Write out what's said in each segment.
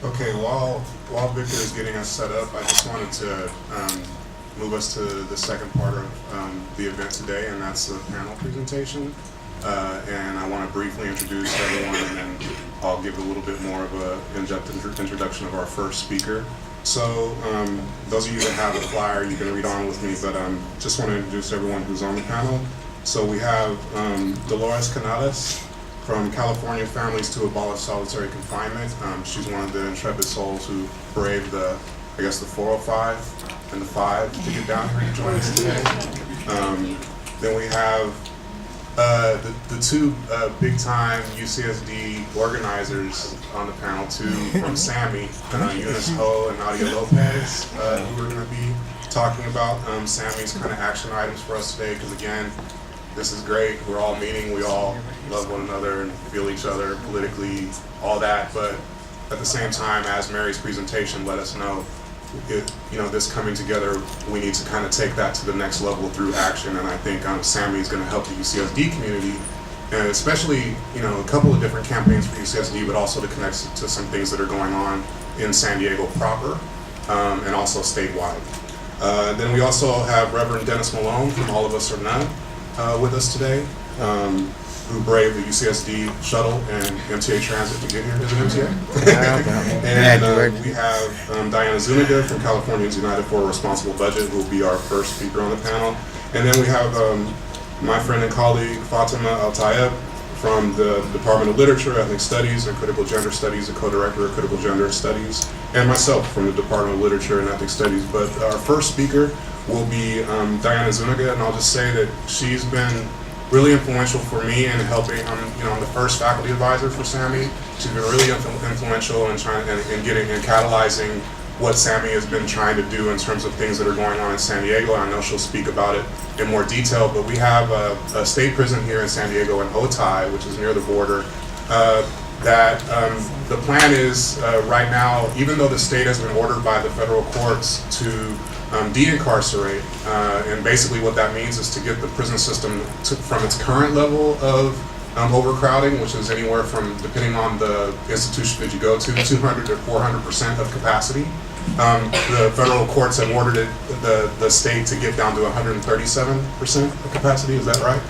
Okay, while Victor is getting us set up, I just wanted to move us to the second part of the event today, and that's the panel presentation. And I want to briefly introduce everyone, and then I'll give a little bit more of an in-depth introduction of our first speaker. So those of you that have a flyer, you can read on with me, but just want to introduce everyone who's on the panel. So we have Dolores Canales from California Families to Abolish Solitary Confinement. She's one of the intrepid souls who braved the 405 and the 5 to get down here to join us today. Then we have the two big-time UCSD organizers on the panel, two from SAMI, Eunice Ho and Nadia Lopez, who are going to be talking about SAMI's kind of action items for us today, because again, this is great. We're all meeting, we all love one another and feel each other politically, all that, but at the same time, as Mary's presentation let us know, this coming together, we need to kind of take that to the next level through action, and I think SAMI is going to help the UCSD community, and especially, a couple of different campaigns for UCSD, but also to connect to some things that are going on in San Diego proper, and also statewide. Then we also have Reverend Dennis Malone from All of Us or None with us today, who braved the UCSD shuttle and MTA transit to get here. Is it MTA? And we have Diana Zuniga from Californians United for a Responsible Budget, who will be our first speaker on the panel. And then we have my friend and colleague Fatima Al-Tayeb from the Department of Literature, Ethnic Studies, and Critical Gender Studies, the co-director of Critical Gender Studies, and myself from the Department of Literature and Ethnic Studies. But our first speaker will be Diana Zuniga, and I'll just say that she's been really influential for me in helping. I'm the first faculty advisor for SAMI. She's been really influential in trying and getting and catalyzing what SAMI has been trying to do in terms of things that are going on in San Diego. I know she'll speak about it in more detail, but we have a state prison here in San Diego in Otay, which is near the border, that the plan is right now, even though the state has been ordered by the federal courts to de-incarcerate, and basically what that means is to get the prison system from its current level of overcrowding, which is anywhere from, depending on the institution that you go to, 200 to 400% of capacity. The federal courts have ordered the state to get down to 137% of capacity. Is that right?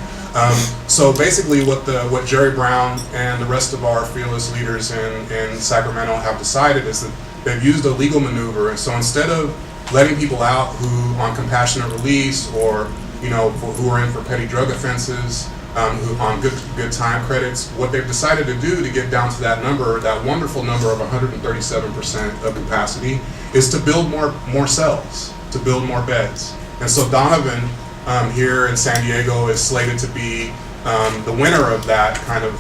So basically, what Jerry Brown and the rest of our fearless leaders in Sacramento have decided is that they've used a legal maneuver, and so instead of letting people out who on compassionate release or who are in for petty drug offenses, who on good time credits, what they've decided to do to get down to that number, that wonderful number of 137% of capacity, is to build more cells, to build more beds. And so Donovan here in San Diego is slated to be the winner of that kind of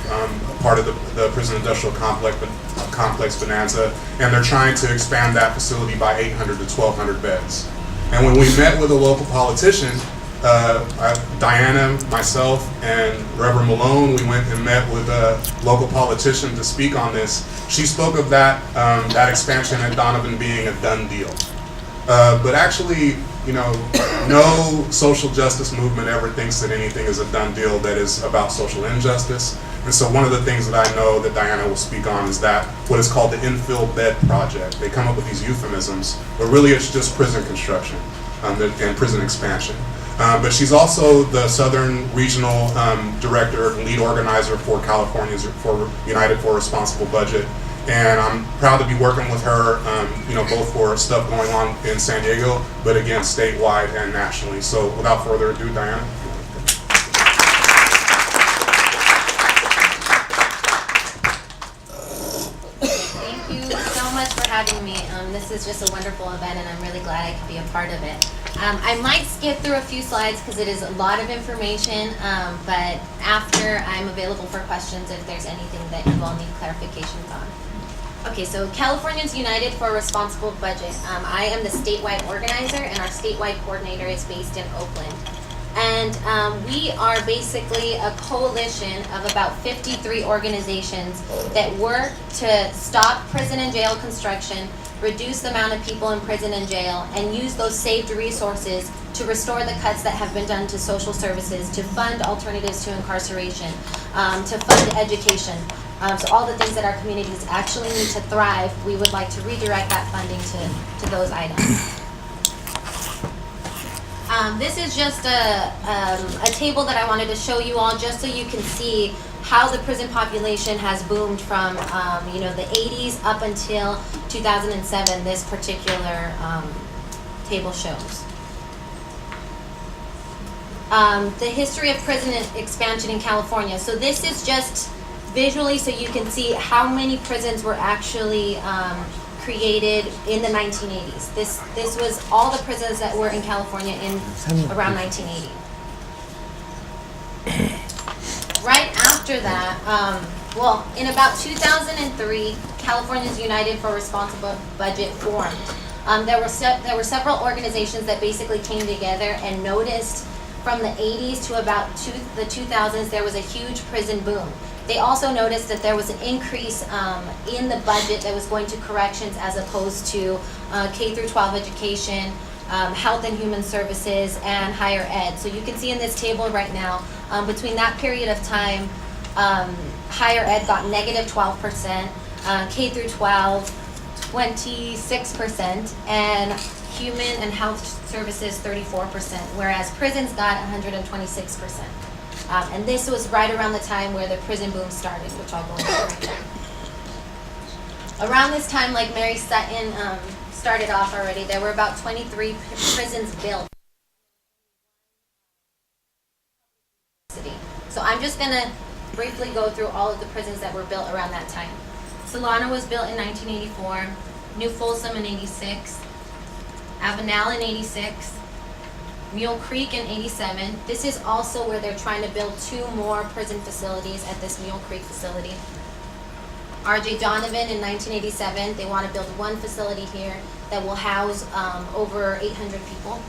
part of the prison industrial complex bonanza, and they're trying to expand that facility by 800 to 1,200 beds. And when we met with a local politician, Diana, myself, and Reverend Malone, we went and met with a local politician to speak on this. She spoke of that expansion at Donovan being a done deal. But actually, no social justice movement ever thinks that anything is a done deal that is about social injustice. And so one of the things that I know that Diana will speak on is that what is called the infill bed project. They come up with these euphemisms, but really it's just prison construction and prison expansion. But she's also the Southern Regional Director and lead organizer for Californians for United for a Responsible Budget. And I'm proud to be working with her, both for stuff going on in San Diego, but again, statewide and nationally. So without further ado, Diana. Thank you so much for having me. This is just a wonderful event, and I'm really glad I could be a part of it. I might skip through a few slides because it is a lot of information, but after I'm available for questions if there's anything that you all need clarifications on. Okay, so Californians United for a Responsible Budget. I am the statewide organizer, and our statewide coordinator is based in Oakland. And we are basically a coalition of about 53 organizations that work to stop prison and jail construction, reduce the amount of people in prison and jail, and use those saved resources to restore the cuts that have been done to social services, to fund alternatives to incarceration, to fund education. So all the things that our communities actually need to thrive, we would like to redirect that funding to those items. This is just a table that I wanted to show you all, just so you can see how the prison population has boomed from the 80s up until 2007. This particular table shows the history of prison expansion in California. So this is just visually so you can see how many prisons were actually created in the 1980s. This was all the prisons that were in California in around 1980. Right after that, in about 2003, Californians United for Responsible Budget formed. There were several organizations that basically came together and noticed from the 80s to about the 2000s there was a huge prison boom. They also noticed that there was an increase in the budget that was going to corrections as opposed to K through 12 education, health and human services, and higher ed. So you can see in this table right now, between that period of time, higher ed got negative 12%, K through 12, 26%, and human and health services 34%, whereas prisons got 126%. And this was right around the time where the prison boom started, which I'll go into right now. Around this time, like Mary Sutton started off already, there were about 23 prisons built. So I'm just going to briefly go through all of the prisons that were built around that time. Solano was built in 1984, New Folsom in 86, Avenal in 86, Mule Creek in 87. This is also where they're trying to build 2 more prison facilities at this Mule Creek facility. R.J. Donovan in 1987, they want to build 1 facility here that will house over 800 people.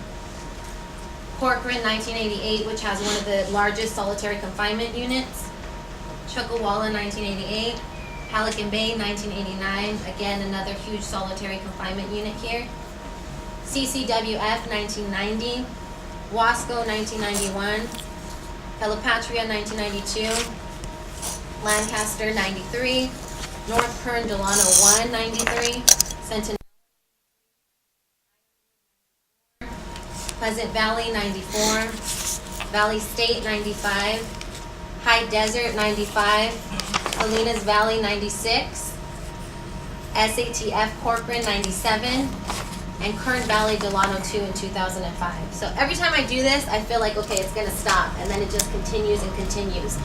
Corcoran 1988, which has one of the largest solitary confinement units. Chuckawalla 1988. Pelican Bay 1989, again another huge solitary confinement unit here. CCWF 1990. Wasco 1991, Pelopatria 1992, Lancaster 93, North Kern Delano 1 93, Centennial, Pleasant Valley 94, Valley State 95, High Desert 95, Salinas Valley 96, SATF Corcoran 97, and Kern Valley Delano 2 in 2005. So every time I do this, I feel like, okay, it's going to stop, and then it just continues and continues.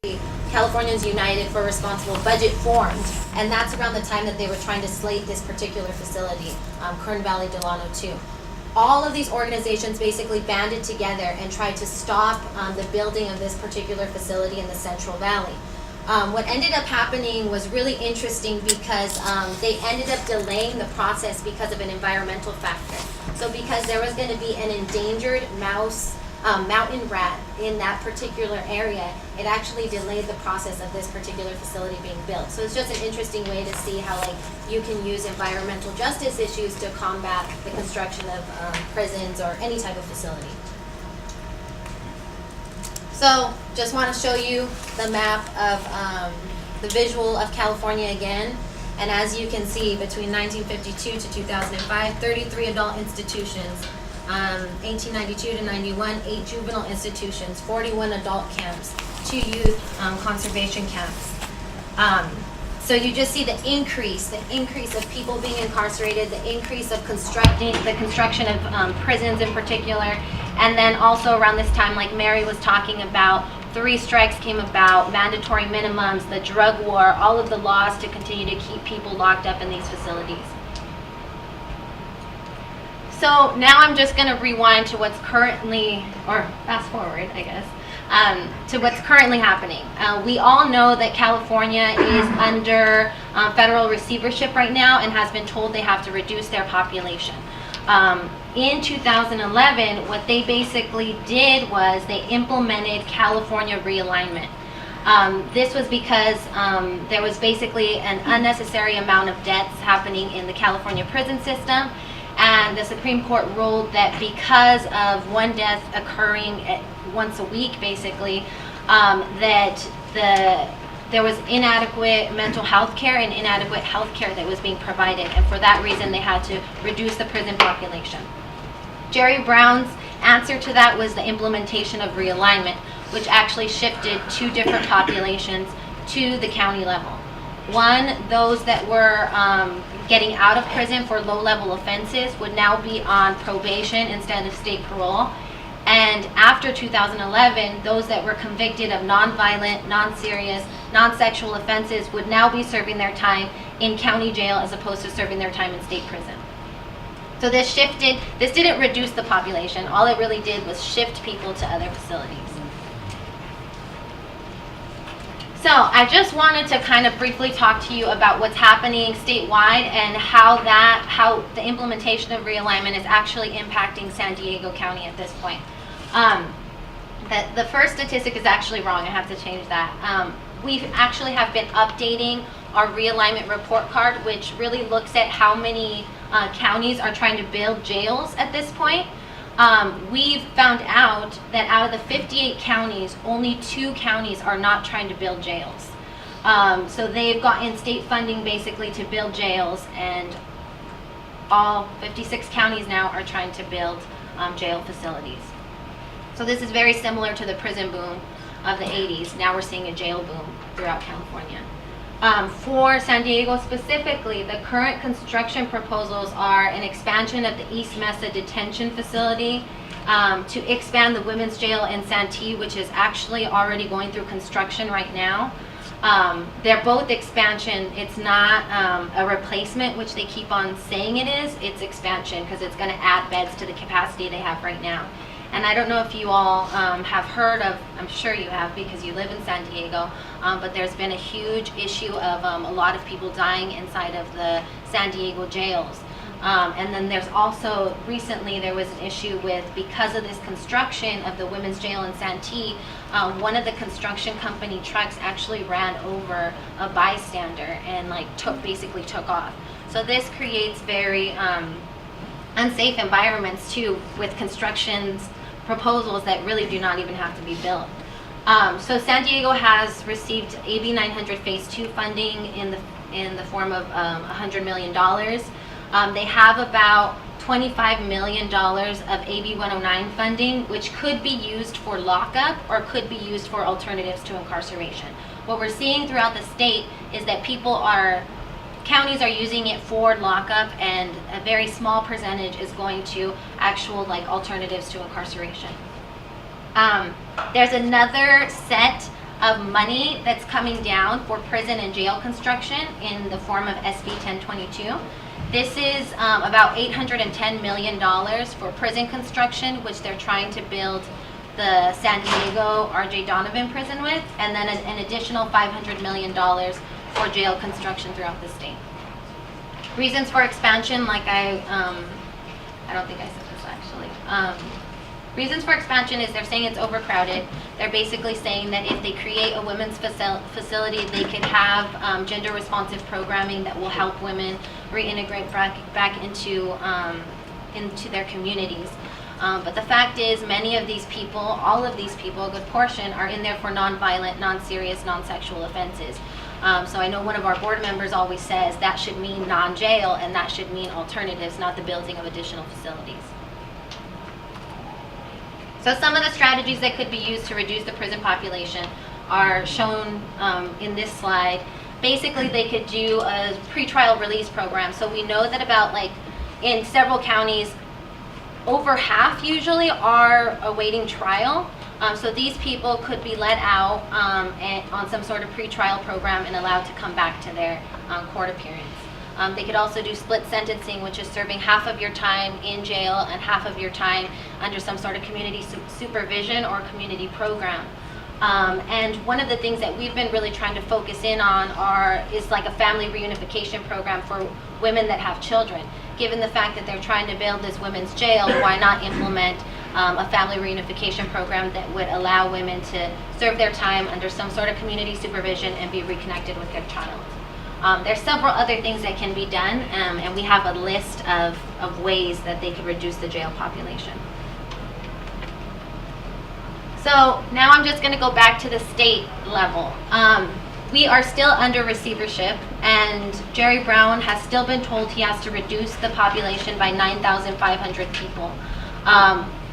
In 2003, Californians United for Responsible Budget formed, and that's around the time that they were trying to slate this particular facility, Kern Valley Delano 2. All of these organizations basically banded together and tried to stop the building of this particular facility in the Central Valley. What ended up happening was really interesting because they ended up delaying the process because of an environmental factor. So because there was going to be an endangered mountain rat in that particular area, it actually delayed the process of this particular facility being built. So it's just an interesting way to see how you can use environmental justice issues to combat the construction of prisons or any type of facility. So just want to show you the map of the visual of California again. And as you can see, between 1952 to 2005, 33 adult institutions, 1892 to 91, 8 juvenile institutions, 41 adult camps, 2 youth conservation camps. So you just see the increase of people being incarcerated, the increase of the construction of prisons in particular, and then also around this time, like Mary was talking about, 3 strikes came about, mandatory minimums, the drug war, all of the laws to continue to keep people locked up in these facilities. So now I'm just going to rewind to what's currently, or fast forward, I guess, to what's currently happening. We all know that California is under federal receivership right now and has been told they have to reduce their population. In 2011, what they basically did was they implemented California realignment. This was because there was basically an unnecessary amount of deaths happening in the California prison system, and the Supreme Court ruled that because of one death occurring once a week, basically, there was inadequate mental health care and inadequate health care that was being provided, and for that reason they had to reduce the prison population. Jerry Brown's answer to that was the implementation of realignment, which actually shifted two different populations to the county level. One, those that were getting out of prison for low-level offenses would now be on probation instead of state parole. And after 2011, those that were convicted of non-violent, non-serious, non-sexual offenses would now be serving their time in county jail as opposed to serving their time in state prison. So this didn't reduce the population. All it really did was shift people to other facilities. So I just wanted to kind of briefly talk to you about what's happening statewide and how the implementation of realignment is actually impacting San Diego County at this point. The first statistic is actually wrong. I have to change that. We actually have been updating our realignment report card, which really looks at how many counties are trying to build jails at this point. We've found out that out of the 58 counties, only 2 counties are not trying to build jails. So they've gotten state funding basically to build jails, and all 56 counties now are trying to build jail facilities. So this is very similar to the prison boom of the 80s. Now we're seeing a jail boom throughout California. For San Diego specifically, the current construction proposals are an expansion of the East Mesa detention facility, to expand the women's jail in Santee, which is actually already going through construction right now. They're both expansion. It's not a replacement, which they keep on saying it is. It's expansion because it's going to add beds to the capacity they have right now. And I don't know if you all have heard of, I'm sure you have because you live in San Diego, but there's been a huge issue of a lot of people dying inside of the San Diego jails. And then there's also, recently there was an issue with, because of this construction of the women's jail in Santee, one of the construction company trucks actually ran over a bystander and basically took off. So this creates very unsafe environments too, with constructions proposals that really do not even have to be built. So San Diego has received AB 900 Phase 2 funding in the form of $100 million. They have about $25 million of AB 109 funding, which could be used for lockup or could be used for alternatives to incarceration. What we're seeing throughout the state is that counties are using it for lockup, and a very small percentage is going to actual alternatives to incarceration. There's another set of money that's coming down for prison and jail construction in the form of SB 1022. This is about $810 million for prison construction, which they're trying to build the San Diego R.J. Donovan prison with, and then an additional $500 million for jail construction throughout the state. Reasons for expansion, I don't think I said this actually. Reasons for expansion is they're saying it's overcrowded. They're basically saying that if they create a women's facility, they could have gender responsive programming that will help women reintegrate back into their communities. But the fact is, many of these people, all of these people, a good portion, are in there for non-violent, non-serious, non-sexual offenses. So I know one of our board members always says that should mean non-jail, and that should mean alternatives, not the building of additional facilities. So some of the strategies that could be used to reduce the prison population are shown in this slide. Basically, they could do a pretrial release program. So we know that in several counties, over half usually are awaiting trial. So these people could be let out on some sort of pretrial program and allowed to come back to their court appearance. They could also do split sentencing, which is serving half of your time in jail and half of your time under some sort of community supervision or community program. And one of the things that we've been really trying to focus in on is a family reunification program for women that have children. Given the fact that they're trying to build this women's jail, why not implement a family reunification program that would allow women to serve their time under some sort of community supervision and be reconnected with their child. There's several other things that can be done, and we have a list of ways that they could reduce the jail population. So now I'm just going to go back to the state level. We are still under receivership, and Jerry Brown has still been told he has to reduce the population by 9,500 people.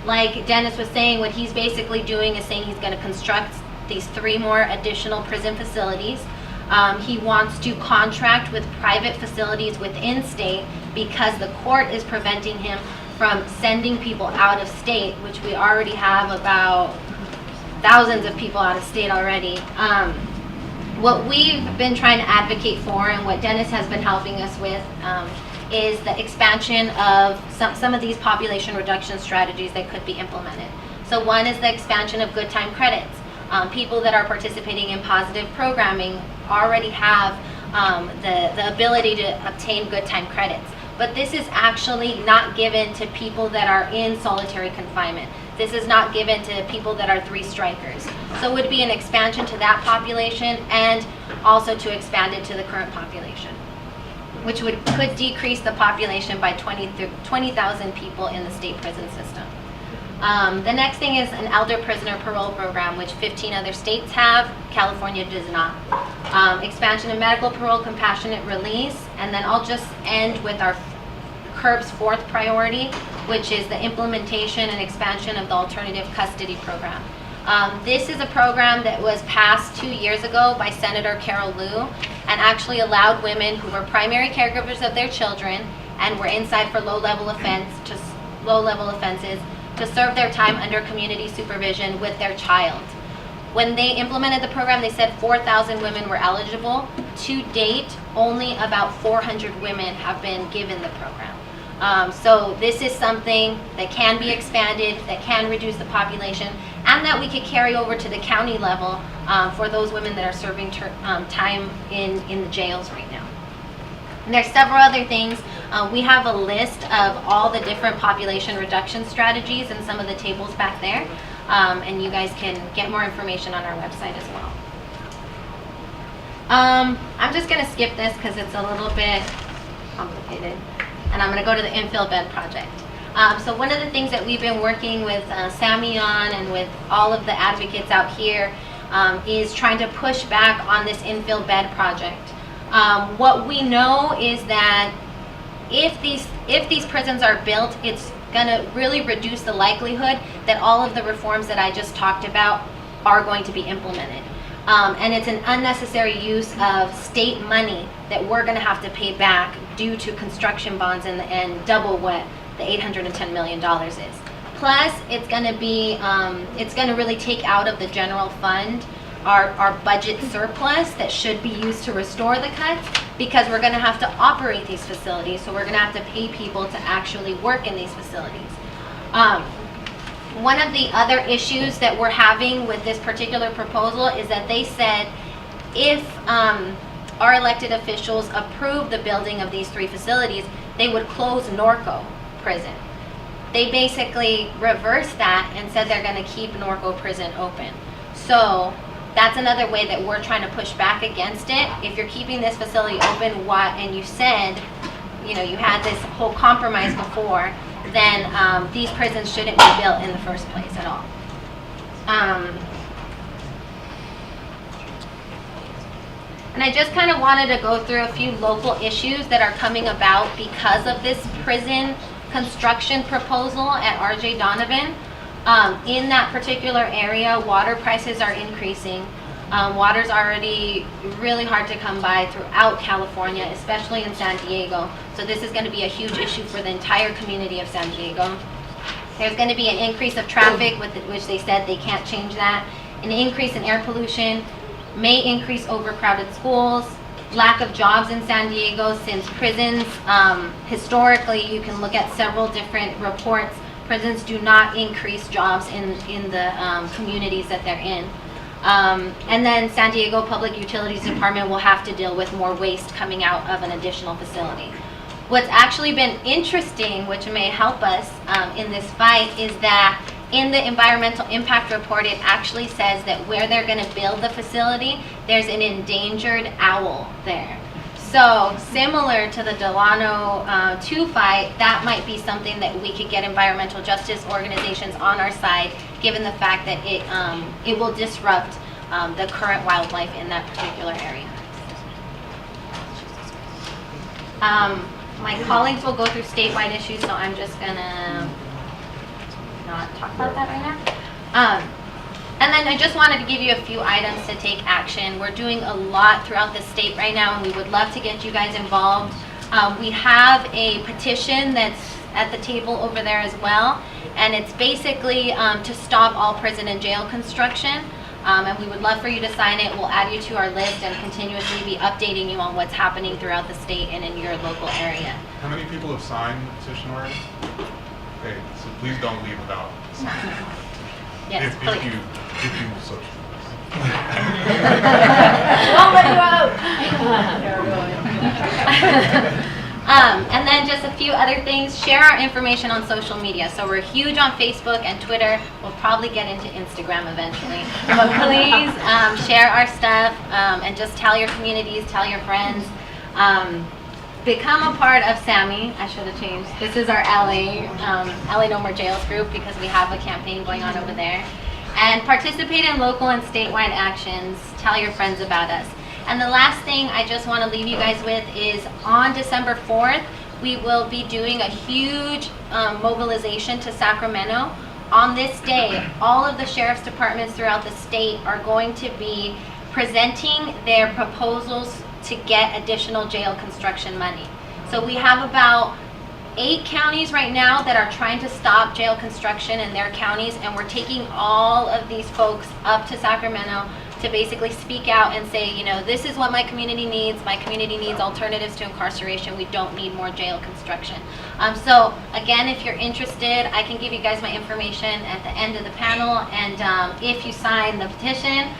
Like Dennis was saying, what he's basically doing is saying he's going to construct these 3 more additional prison facilities. He wants to contract with private facilities within state because the court is preventing him from sending people out of state, which we already have about thousands of people out of state already. What we've been trying to advocate for, and what Dennis has been helping us with, is the expansion of some of these population reduction strategies that could be implemented. So one is the expansion of good time credits. People that are participating in positive programming already have the ability to obtain good time credits. But this is actually not given to people that are in solitary confinement. This is not given to people that are 3 strikers. So it would be an expansion to that population, and also to expand it to the current population, which could decrease the population by 20,000 people in the state prison system. The next thing is an elder prisoner parole program, which 15 other states have. California does not. Expansion of medical parole, compassionate release, and then I'll just end with our CURB's 4th priority, which is the implementation and expansion of the alternative custody program. This is a program that was passed 2 years ago by Senator Carol Liu, and actually allowed women who were primary caregivers of their children and were inside for low-level offenses to serve their time under community supervision with their child. When they implemented the program, they said 4,000 women were eligible. To date, only about 400 women have been given the program. So this is something that can be expanded, that can reduce the population, and that we could carry over to the county level for those women that are serving time in the jails right now. And there's several other things. We have a list of all the different population reduction strategies in some of the tables back there, and you guys can get more information on our website as well. I'm just going to skip this because it's a little bit complicated, and I'm going to go to the infill bed project. So one of the things that we've been working with Sammy on, and with all of the advocates out here, is trying to push back on this infill bed project. What we know is that if these prisons are built, it's going to really reduce the likelihood that all of the reforms that I just talked about are going to be implemented. And it's an unnecessary use of state money that we're going to have to pay back due to construction bonds and double what the $810 million is. Plus, it's going to be, it's going to really take out of the general fund our budget surplus that should be used to restore the cuts, because we're going to have to operate these facilities, so we're going to have to pay people to actually work in these facilities. One of the other issues that we're having with this particular proposal is that they said if our elected officials approve the building of these 3 facilities, they would close Norco prison. They basically reversed that and said they're going to keep Norco prison open. So that's another way that we're trying to push back against it. If you're keeping this facility open, and you said, you know, you had this whole compromise before, then these prisons shouldn't be built in the first place at all. And I just kind of wanted to go through a few local issues that are coming about because of this prison construction proposal at R.J. Donovan. In that particular area, water prices are increasing. Water's already really hard to come by throughout California, especially in San Diego. So this is going to be a huge issue for the entire community of San Diego. There's going to be an increase of traffic, which they said they can't change that. An increase in air pollution, may increase overcrowded schools, lack of jobs in San Diego, since prisons, historically, you can look at several different reports, prisons do not increase jobs in the communities that they're in. And then San Diego Public Utilities Department will have to deal with more waste coming out of an additional facility. What's actually been interesting, which may help us in this fight, is that in the environmental impact report, it actually says that where they're going to build the facility, there's an endangered owl there. So similar to the Delano 2 fight, that might be something that we could get environmental justice organizations on our side, given the fact that it will disrupt the current wildlife in that particular area. My colleagues will go through statewide issues, so I'm just gonna not talk about that right now. And then I just wanted to give you a few items to take action. We're doing a lot throughout the state right now, and we would love to get you guys involved. We have a petition that's at the table over there as well, and it's basically to stop all prison and jail construction. And we would love for you to sign it. We'll add you to our list and continuously be updating you on what's happening throughout the state and in your local area. How many people have signed the petition already? Okay, so please don't leave without signing. Yes, if please. you so choose. Won't let you out. And then just a few other things. Share our information on social media. So we're huge on Facebook and Twitter. We'll probably get into Instagram eventually. But please share our stuff and just tell your communities, tell your friends. Become a part of SAMI. I should have changed. This is our LA No More Jails group, because we have a campaign going on over there. And participate in local and statewide actions. Tell your friends about us. And the last thing I just want to leave you guys with is on December 4th, we will be doing a huge mobilization to Sacramento. On this day, all of the sheriff's departments throughout the state are going to be presenting their proposals to get additional jail construction money. So we have about 8 counties right now that are trying to stop jail construction in their counties, and we're taking all of these folks up to Sacramento to basically speak out and say, you know, this is what my community needs. My community needs alternatives to incarceration. We don't need more jail construction. So again, if you're interested, I can give you guys my information at the end of the panel, and if you sign the petition,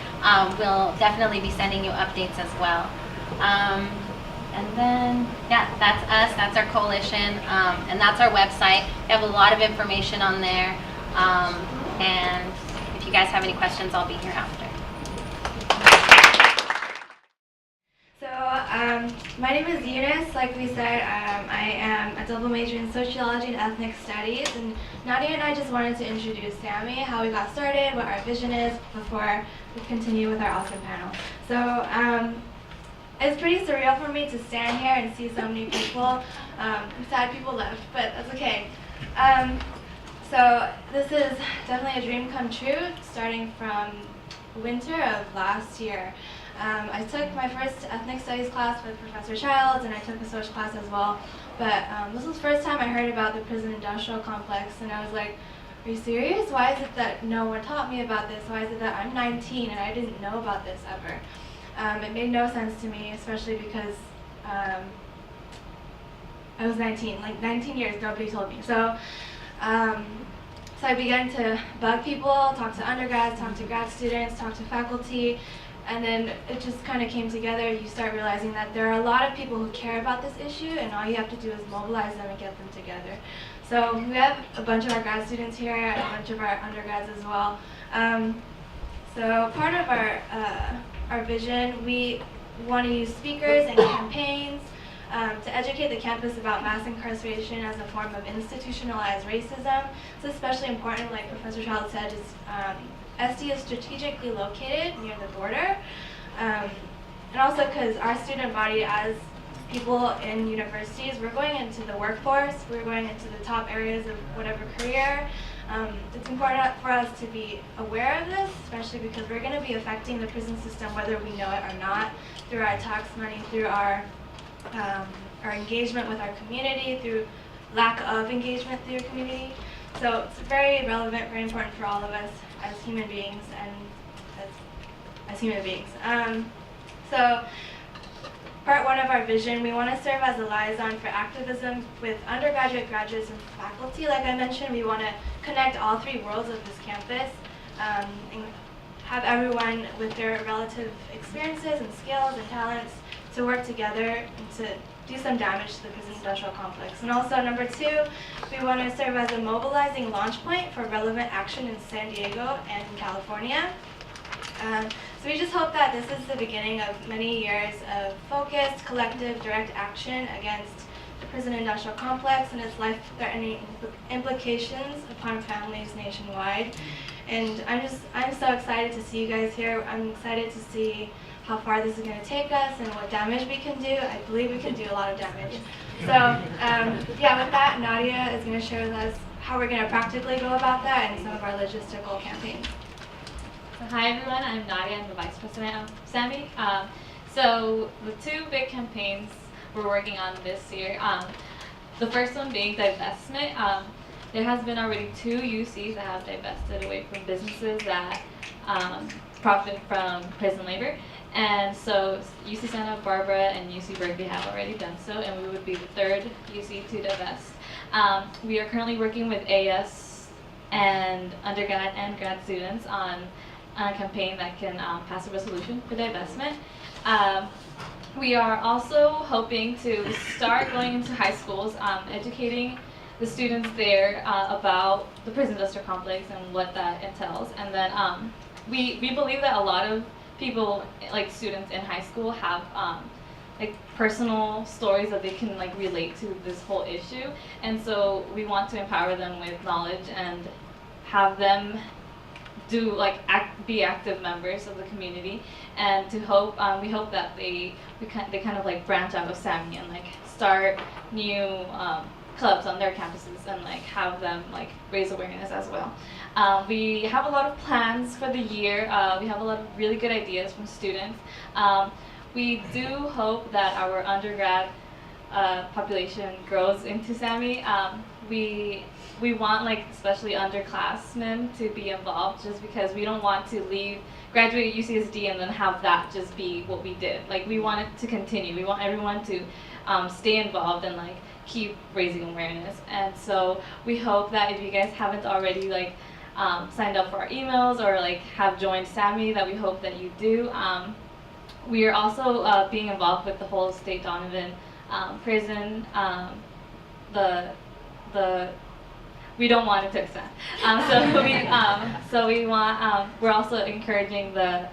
we'll definitely be sending you updates as well. And then, yeah, that's us, that's our coalition, and that's our website. We have a lot of information on there, and if you guys have any questions, I'll be here after. So, my name is Eunice. Like we said, I am a double major in sociology and ethnic studies, and Nadia and I just wanted to introduce SAMI, how we got started, what our vision is, before we continue with our awesome panel. So, it's pretty surreal for me to stand here and see so many people. Sad people left, but that's okay. So this is definitely a dream come true, starting from winter of last year. I took my first ethnic studies class with Professor Childs, and I took a social class as well. But this was the first time I heard about the prison industrial complex, and I was like, are you serious? Why is it that no one taught me about this? Why is it that I'm 19 and I didn't know about this ever? It made no sense to me, especially because I was 19. Like 19 years, nobody told me. So I began to bug people, talk to undergrads, talk to grad students, talk to faculty, and then it just kind of came together. You start realizing that there are a lot of people who care about this issue, and all you have to do is mobilize them and get them together. So we have a bunch of our grad students here, and a bunch of our undergrads as well. So part of our vision, we want to use speakers and campaigns to educate the campus about mass incarceration as a form of institutionalized racism. It's especially important, like Professor Child said, SD is strategically located near the border. And also because our student body, as people in universities, we're going into the workforce, we're going into the top areas of whatever career. It's important for us to be aware of this, especially because we're going to be affecting the prison system whether we know it or not, through our tax money, through our engagement with our community, through lack of engagement through your community. So it's very relevant, very important for all of us as human beings and as human beings. So part one of our vision, we want to serve as a liaison for activism with undergraduate, graduates, and faculty. Like I mentioned, we want to connect all 3 worlds of this campus and have everyone with their relative experiences and skills and talents to work together and to do some damage to the prison industrial complex. And also number 2, we want to serve as a mobilizing launch point for relevant action in San Diego and California. So we just hope that this is the beginning of many years of focused, collective, direct action against the prison industrial complex and its life-threatening implications upon families nationwide. And I'm so excited to see you guys here. I'm excited to see how far this is going to take us and what damage we can do. I believe we can do a lot of damage. So yeah, with that, Nadia is going to share with us how we're going to practically go about that and some of our logistical campaigns. Hi everyone, I'm Nadia, I'm the Vice President of SAMI. So the 2 big campaigns we're working on this year, the first one being divestment. There has been already 2 UCs that have divested away from businesses that profit from prison labor. And so UC Santa Barbara and UC Berkeley have already done so, and we would be the 3rd UC to divest. We are currently working with AS and undergrad and grad students on a campaign that can pass a resolution for divestment. We are also hoping to start going into high schools, educating the students there about the prison industrial complex and what that entails. And then we believe that a lot of people, like students in high school, have like personal stories that they can like relate to this whole issue. And so we want to empower them with knowledge and have them do like be active members of the community, and to hope we hope that they kind of like branch out of SAMI and like start new clubs on their campuses and like have them like raise awareness as well. We have a lot of plans for the year. We have a lot of really good ideas from students. We do hope that our undergrad population grows into SAMI. We want like especially underclassmen to be involved, just because we don't want to graduate UCSD and then have that just be what we did. Like we want it to continue. We want everyone to stay involved and like keep raising awareness. And so we hope that if you guys haven't already like signed up for our emails or like have joined SAMI, that we hope that you do. We are also being involved with the whole State Donovan prison. We don't want it to extend. So we want. We're also encouraging the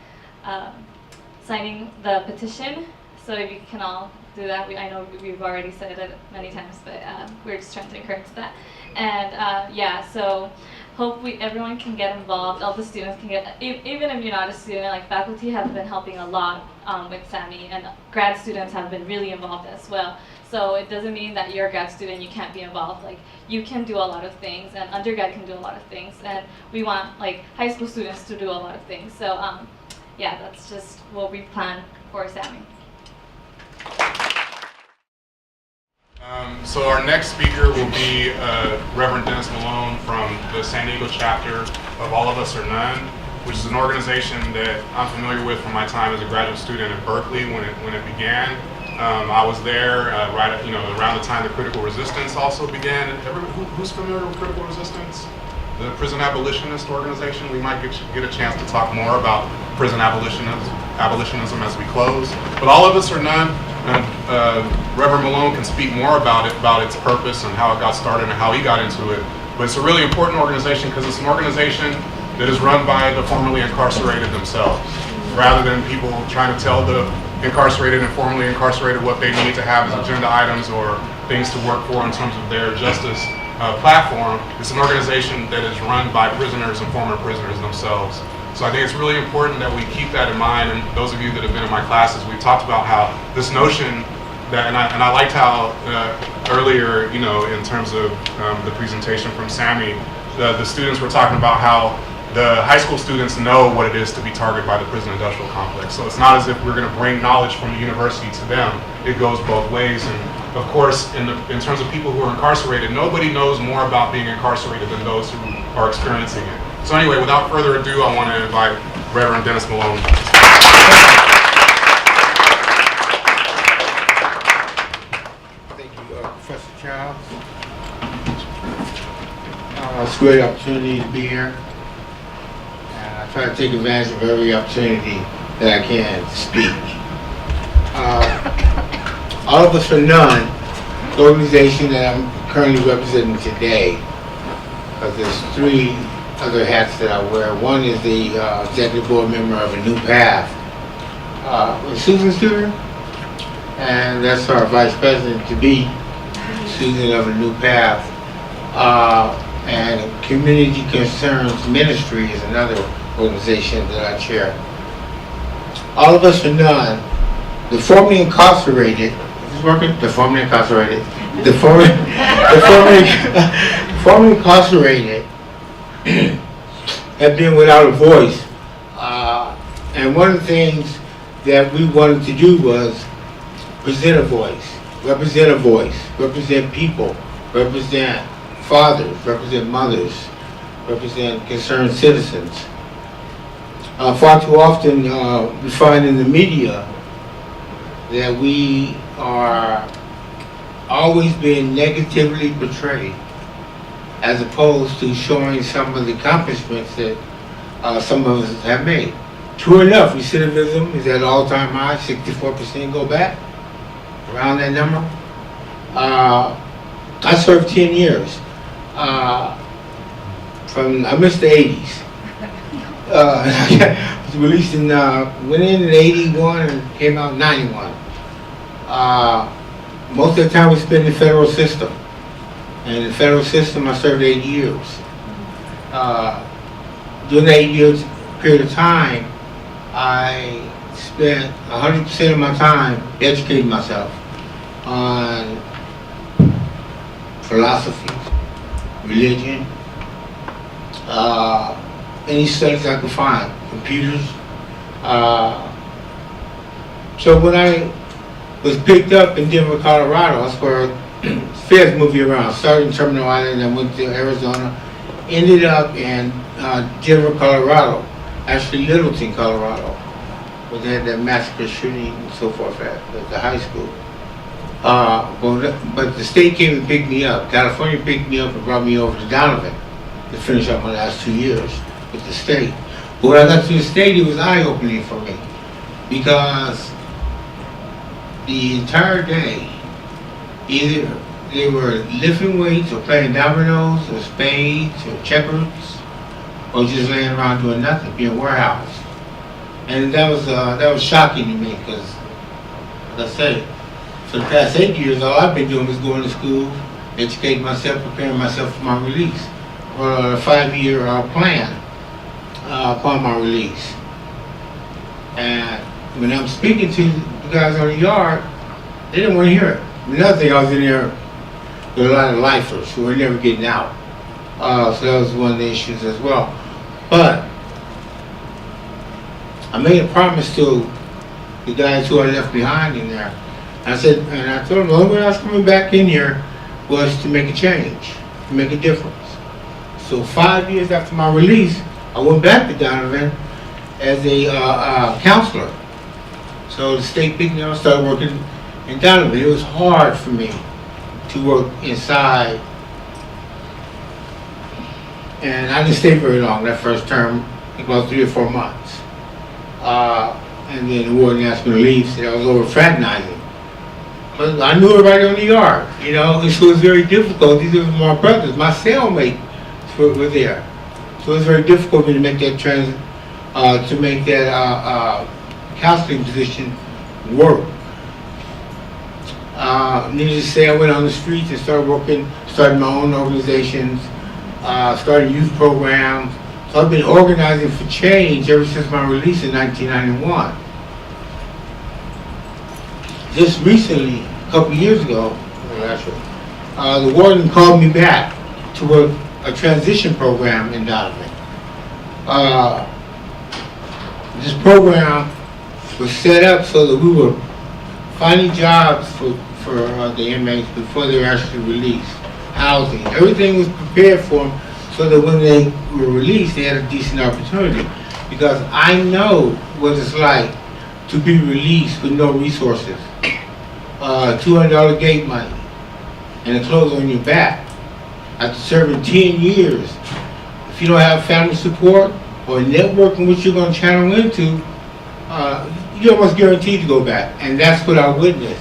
signing the petition. So if you can all do that, I know we've already said it many times, but we're just trying to encourage that. And yeah, so hope everyone can get involved. All the students can get, even if you're not a student, like faculty have been helping a lot with SAMI, and grad students have been really involved as well. So it doesn't mean that you're a grad student, you can't be involved. Like you can do a lot of things, and undergrad can do a lot of things, and we want like high school students to do a lot of things. So yeah, that's just what we plan for SAMI. So our next speaker will be Reverend Dennis Malone from the San Diego chapter of All of Us or None, which is an organization that I'm familiar with from my time as a graduate student at Berkeley when it began. I was there around the time the Critical Resistance also began. Who's familiar with Critical Resistance? The prison abolitionist organization. We might get a chance to talk more about prison abolitionism as we close. But All of Us or None, Reverend Malone can speak more about its purpose and how it got started and how he got into it. But it's a really important organization because it's an organization that is run by the formerly incarcerated themselves, rather than people trying to tell the incarcerated and formerly incarcerated what they need to have as agenda items or things to work for in terms of their justice platform. It's an organization that is run by prisoners and former prisoners themselves. So I think it's really important that we keep that in mind. And those of you that have been in my classes, we've talked about how this notion that, and I liked how earlier, in terms of the presentation from SAMI, the students were talking about how the high school students know what it is to be targeted by the prison industrial complex. So it's not as if we're going to bring knowledge from the university to them. It goes both ways. And of course, in terms of people who are incarcerated, nobody knows more about being incarcerated than those who are experiencing it. So anyway, without further ado, I want to invite Reverend Dennis Malone. Thank you, Professor Charles. It's a great opportunity to be here. I try to take advantage of every opportunity that I can to speak. All of Us or None, the organization that I'm currently representing today, because there's 3 other hats that I wear. One is the executive board member of A New Path with Susan's here, and that's our vice president to be, Susan of A New Path. And Community Concerns Ministry is another organization that I chair. All of Us or None, the formerly incarcerated, is this working? The formerly incarcerated. The formerly incarcerated have been without a voice. And one of the things that we wanted to do was present a voice, represent people, represent fathers, represent mothers, represent concerned citizens. Far too often we find in the media that we are always being negatively portrayed as opposed to showing some of the accomplishments that some of us have made. True enough, recidivism is at an all-time high, 64% go back, around that number. I served 10 years. I missed the 80s. I was released went in 81 and came out in 91. Most of the time we spent in the federal system. And in the federal system I served 8 years. During that 8 years period of time, I spent 100% of my time educating myself on philosophy, religion, any studies I could find, computers. So when I was picked up in Denver, Colorado, that's where feds move you around. Started in Terminal Island and went to Arizona, ended up in Denver, Colorado, actually Littleton, Colorado, where they had that massacre shooting and so forth at the high school. But the state came and picked me up. California picked me up and brought me over to Donovan to finish up my last 2 years with the state. But when I got to the state, it was eye-opening for me because the entire day, either they were lifting weights or playing dominoes or spades or checkers or just laying around doing nothing, being warehoused. And that was shocking to me because, like I said, for the past 8 years, all I've been doing is going to school, educating myself, preparing myself for my release, or a 5-year plan upon my release. And when I'm speaking to the guys on the yard, they didn't want to hear it. Another thing, I was in there with a lot of lifers who were never getting out. So that was one of the issues as well. But I made a promise to the guys who I left behind in there. I said, and I told them the only way I was coming back in here was to make a change, to make a difference. So 5 years after my release, I went back to Donovan as a counselor. So the state picked me up and started working in Donovan. It was hard for me to work inside. And I didn't stay very long that first term, about 3 or 4 months. And then the warden asked me to leave, said I was over fraternizing. But I knew everybody on the yard, you know, and so it was very difficult. These were my brothers, my cellmates were there. So it was very difficult for me to make that counseling position work. Needless to say, I went on the streets and started my own organizations, started youth programs. So I've been organizing for change ever since my release in 1991. Just recently, a couple years ago, the warden called me back to work a transition program in Donovan. This program was set up so that we were finding jobs for the inmates before they were actually released, housing. Everything was prepared for them so that when they were released, they had a decent opportunity. Because I know what it's like to be released with no resources. $200 gate money and the clothes on your back. After serving 10 years, if you don't have family support or network in which you're going to channel into, you're almost guaranteed to go back. And that's what I witnessed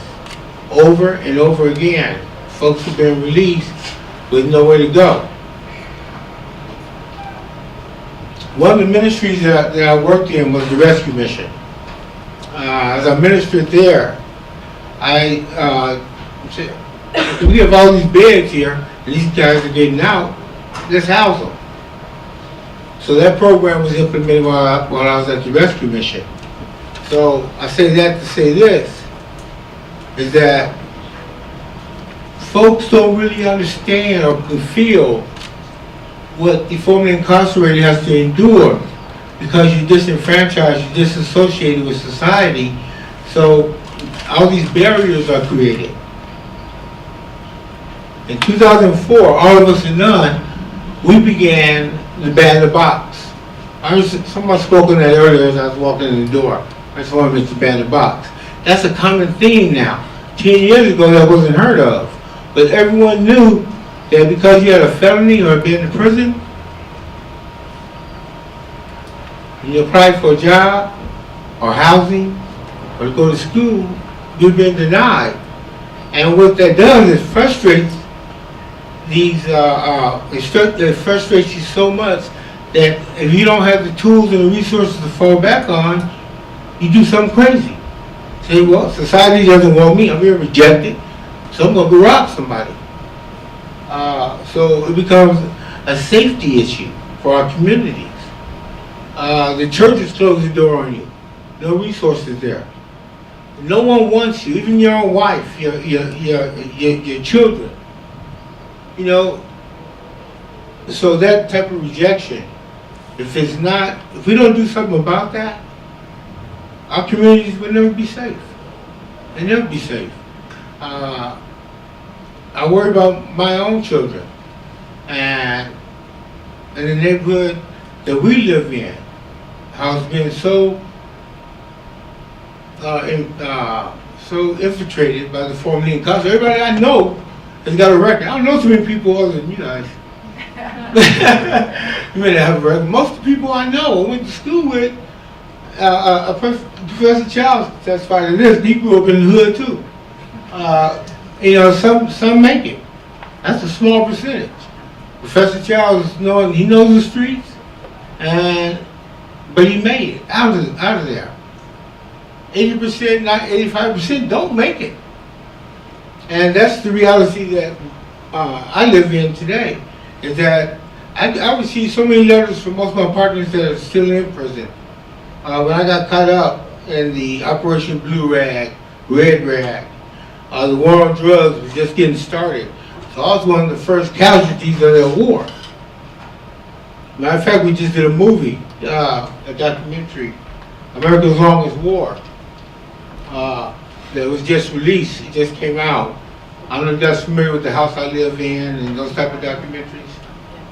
over and over again. Folks have been released with nowhere to go. One of the ministries that I worked in was the rescue mission. As I ministered there, I said, we have all these beds here, and these guys are getting out, let's house them. So that program was implemented while I was at the rescue mission. So I say that to say this, is that folks don't really understand or can feel what the formerly incarcerated has to endure because you're disenfranchised, you're disassociated with society. So all these barriers are created. In 2004, all of us and none, we began to ban the box. Someone spoke on that earlier as I was walking in the door. I just wanted to ban the box. That's a common theme now. 10 years ago, that wasn't heard of. But everyone knew that because you had a felony or been in prison, and you applied for a job or housing or to go to school, you've been denied. And what that does is frustrates these, it frustrates you so much that if you don't have the tools and the resources to fall back on, you do something crazy. Say, well, society doesn't want me, I'm being rejected, so I'm going to go rob somebody. So it becomes a safety issue for our communities. The churches close the door on you. No resources there. No one wants you, even your own wife, your children. You know, so that type of rejection, if we don't do something about that, our communities will never be safe. They'll never be safe. I worry about my own children, and in the neighborhood that we live in, how it's been so infiltrated by the formerly incarcerated. Everybody I know has got a record. I don't know too many people other than you guys. You may not have a record. Most of the people I know I went to school with, Professor Charles testified to this. He grew up in the hood too. You know, some make it. That's a small percentage. Professor Charles he knows the streets, but he made it out of there. 80%, not 85% don't make it. And that's the reality that I live in today, is that I received so many letters from most of my partners that are still in prison. When I got caught up in the Operation Blue Rag, Red Rag, the war on drugs was just getting started. So I was one of the first casualties of that war. Matter of fact, we just did a movie, a documentary, America's Longest War, that was just released. It just came out. I don't know if that's familiar with The House I Live In and those type of documentaries.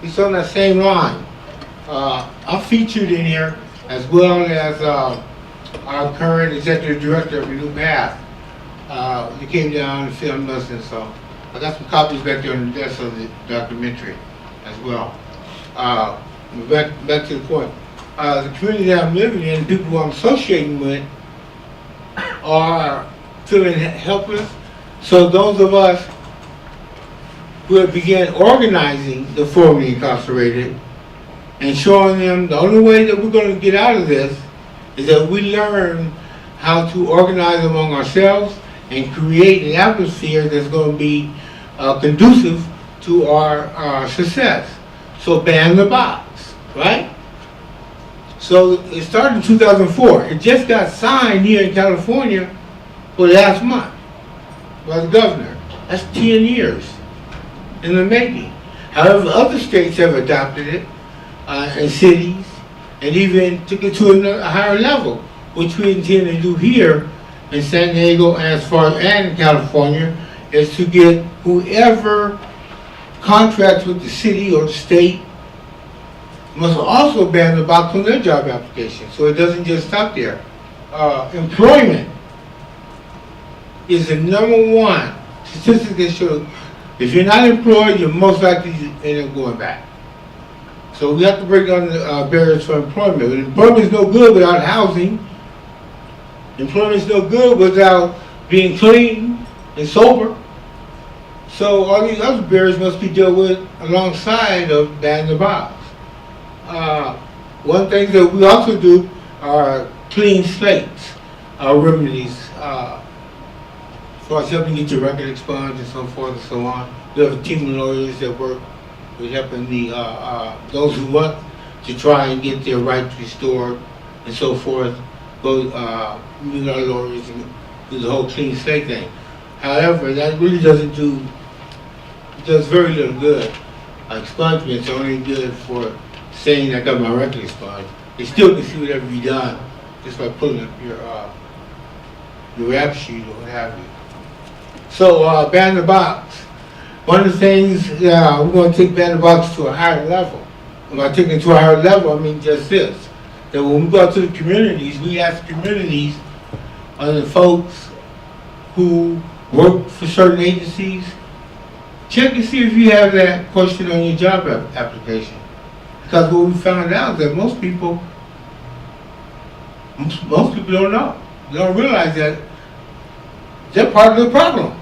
It's on that same line. I'm featured in here as well as our current executive director of Renew Path. They came down and filmed us, and so I got some copies back there on the desk of the documentary as well. Back to the point. The community that I'm living in, the people I'm associating with, are feeling helpless. So those of us who have began organizing the formerly incarcerated and showing them the only way that we're going to get out of this is that we learn how to organize among ourselves and create an atmosphere that's going to be conducive to our success. So ban the box, right? So it started in 2004. It just got signed here in California for last month by the governor. That's 10 years in the making. However, other states have adopted it, and cities, and even took it to a higher level, which we intend to do here in San Diego and in California, is to get whoever contracts with the city or the state must also ban the box on their job application, so it doesn't just stop there. Employment is the #1 statistic that shows if you're not employed, you're most likely to end up going back. So we have to break down the barriers for employment. But employment is no good without housing. Employment is no good without being clean. and sober. So all these other barriers must be dealt with alongside of ban the box. One thing that we also do are clean slates, remedies, as far as helping get your record expunged and so forth and so on. We have a team of lawyers that work with helping those who want to try and get their rights restored and so forth. Go meet our lawyers and do the whole clean slate thing. However, that really does very little good. Expungement's only good for saying I got my record expunged. They still can see whatever you've done just by pulling up your rap sheet or what have you. So ban the box. One of the things, we're going to take ban the box to a higher level. And by taking it to a higher level, I mean just this. That when we go out to the communities, we ask the communities, the folks who work for certain agencies, check and see if you have that question on your job application. Because what we found out is that most people don't know. They don't realize that they're part of the problem.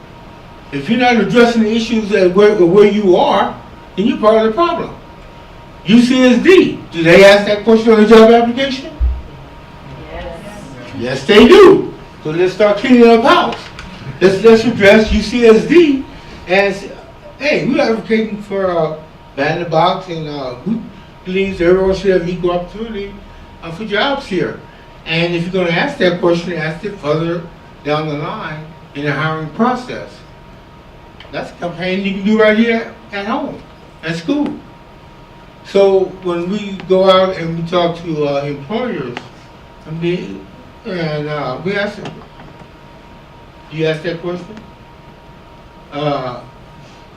If you're not addressing the issues at where you are, then you're part of the problem. UCSD, do they ask that question on the job application? Yes, they do. So let's start cleaning up house. Let's address UCSD as, hey, we're advocating for ban the box, and we believe everyone should have equal opportunity for jobs here. And if you're going to ask that question, ask it further down the line in the hiring process. That's a campaign you can do right here at home, at school. So when we go out and we talk to employers, we ask them, do you ask that question? Well,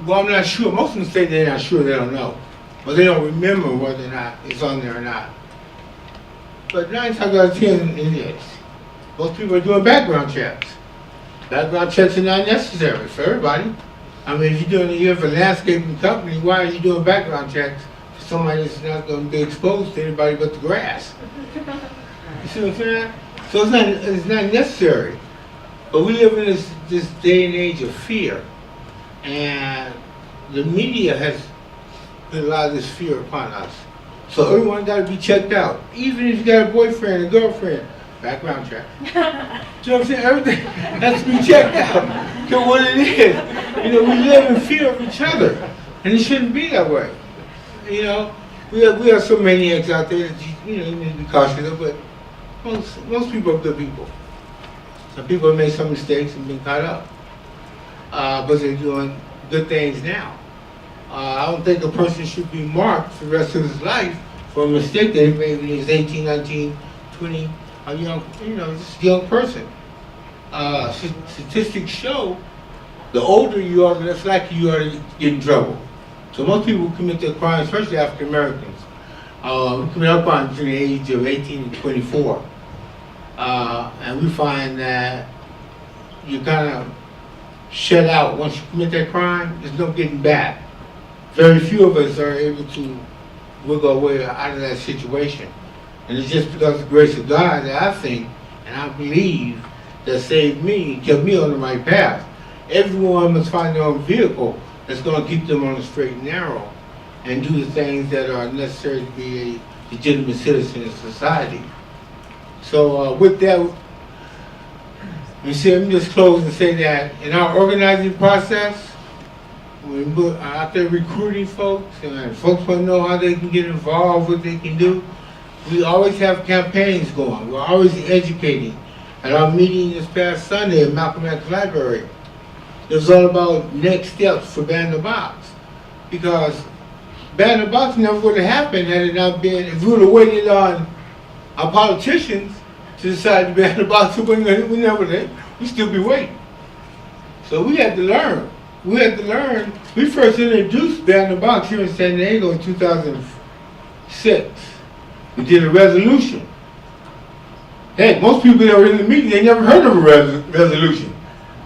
I'm not sure. Most of them say they're not sure, they don't know. But they don't remember whether or not it's on there or not. But 9 times out of 10 it is. Most people are doing background checks. Background checks are not necessary for everybody. I mean, if you have a landscaping company, why are you doing background checks for somebody that's not going to be exposed to anybody but the grass? You see what I'm saying? So it's not necessary. But we live in this day and age of fear. And the media has put a lot of this fear upon us. So everyone got to be checked out. Even if you got a boyfriend, a girlfriend, background check. You know what I'm saying? Everything has to be checked out. Because what it is, we live in fear of each other. And it shouldn't be that way. We have so maniacs out there that you need to be cautious of, but most people are good people. Some people have made some mistakes and been caught up. But they're doing good things now. I don't think a person should be marked for the rest of his life for a mistake that he made when he was 18, 19, 20, just a young person. Statistics show the older you are, the less likely you are to get in trouble. So most people who commit their crimes, especially African Americans, commit our crimes between the age of 18 and 24. And we find that you kind of shut out. Once you commit that crime, there's no getting back. Very few of us are able to wiggle away out of that situation. And it's just because of the grace of God that I think, and I believe, that saved me and kept me on the right path. Everyone must find their own vehicle that's going to keep them on the straight and narrow and do the things that are necessary to be a legitimate citizen in society. So with that, let me just close and say that in our organizing process, when we're out there recruiting folks and folks want to know how they can get involved, what they can do, we always have campaigns going. We're always educating. At our meeting this past Sunday at Malcolm X Library, it was all about next steps for Ban the Box. Because Ban the Box never would have happened had it not been, if we would have waited on our politicians to decide to ban the box, we'd still be waiting. So we had to learn. We first introduced ban the box here in San Diego in 2006. We did a resolution. Heck, most people that were in the meeting, they never heard of a resolution